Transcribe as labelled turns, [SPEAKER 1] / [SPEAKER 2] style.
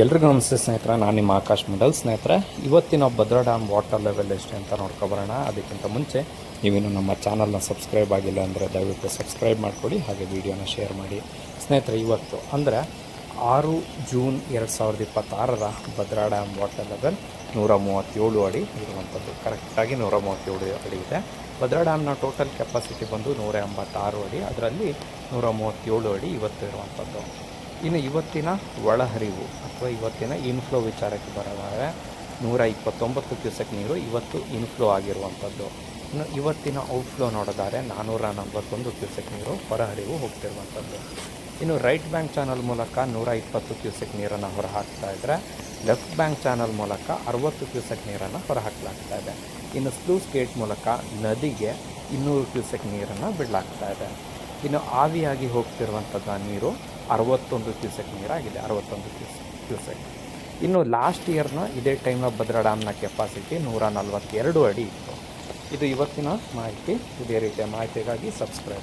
[SPEAKER 1] ಎಲ್ರಿಗೂ ನಮಸ್ತೆ ಸ್ನೇಹಿತರೆ, ನಾನು ನಿಮ್ಮ ಆಕಾಶ್ ಮಂಡಲ್. ಸ್ನೇಹಿತರೆ, ಇವತ್ತಿನ ಭದ್ರಾ ಡ್ಯಾಮ್ ವಾಟರ್ ಲೆವೆಲ್ ಎಷ್ಟು ಅಂತ ನೋಡ್ಕೊಬರೋಣ. ಅದಕ್ಕಿಂತ ಮುಂಚೆ ನೀವೇನು ನಮ್ಮ ಚಾನಲ್ನ ಸಬ್ಸ್ಕ್ರೈಬ್ ಆಗಿಲ್ಲ ಅಂದರೆ ದಯವಿಟ್ಟು ಸಬ್ಸ್ಕ್ರೈಬ್ ಮಾಡಿಕೊಡಿ, ಹಾಗೆ ವಿಡಿಯೋನ ಶೇರ್ ಮಾಡಿ. ಸ್ನೇಹಿತರೆ, ಇವತ್ತು ಅಂದರೆ 6 June 2026 Bhadra dam water level 137 ಅಡಿ ಇರುವಂಥದ್ದು. ಕರೆಕ್ಟಾಗಿ 137 ಅಡಿ ಇದೆ. ಭದ್ರಾ ಡ್ಯಾಮ್ನ ಟೋಟಲ್ ಕೆಪಾಸಿಟಿ ಬಂದು 186 ಅಡಿ, ಅದರಲ್ಲಿ 137 ಅಡಿ ಇವತ್ತು ಇರುವಂಥದ್ದು. ಇನ್ನು ಇವತ್ತಿನ ಒಳಹರಿವು ಅಥವಾ ಇವತ್ತಿನ ಇನ್ಫ್ಲೋ ವಿಚಾರಕ್ಕೆ ಬರೋದಾದರೆ 129 ಕ್ಯೂಸೆಕ್ ನೀರು ಇವತ್ತು ಇನ್ಫ್ಲೋ ಆಗಿರುವಂಥದ್ದು. ಇನ್ನು ಇವತ್ತಿನ ಔಟ್ಫ್ಲೋ ನೋಡೋದಾದರೆ 441 ಕ್ಯೂಸೆಕ್ ನೀರು ಹೊರಹರಿವು ಹೋಗ್ತಿರುವಂಥದ್ದು. ಇನ್ನು ರೈಟ್ ಬ್ಯಾಂಕ್ ಚಾನಲ್ ಮೂಲಕ 120 ಕ್ಯೂಸೆಕ್ ನೀರನ್ನು ಹೊರಹಾಕ್ತಾ ಇದ್ದರೆ, ಲೆಫ್ಟ್ ಬ್ಯಾಂಕ್ ಚಾನಲ್ ಮೂಲಕ 60 ಕ್ಯೂಸೆಕ್ ನೀರನ್ನು ಹೊರಹಾಕಲಾಗ್ತಾ ಇದೆ. ಇನ್ನು ಸ್ಲೂಸ್ ಗೇಟ್ ಮೂಲಕ ನದಿಗೆ 200 ಕ್ಯೂಸೆಕ್ ನೀರನ್ನು ಬಿಡಲಾಗ್ತಾ ಇದೆ. ಇನ್ನು ಆವಿಯಾಗಿ ಹೋಗ್ತಿರುವಂಥದ್ದು ನೀರು 61 ಕ್ಯೂಸೆಕ್ ನೀರಾಗಿದೆ, 61 ಕ್ಯೂಸೆಕ್. ಇನ್ನು ಲಾಸ್ಟ್ ಇಯರ್ನ ಇದೇ ಟೈಮ್ನ ಭದ್ರಾ ಡ್ಯಾಮ್ನ ಕೆಪಾಸಿಟಿ 142 ಅಡಿ ಇತ್ತು. ಇದು ಇವತ್ತಿನ ಮಾಹಿತಿ. ಇದೇ ರೀತಿಯ ಮಾಹಿತಿಗಾಗಿ ಸಬ್ಸ್ಕ್ರೈಬ್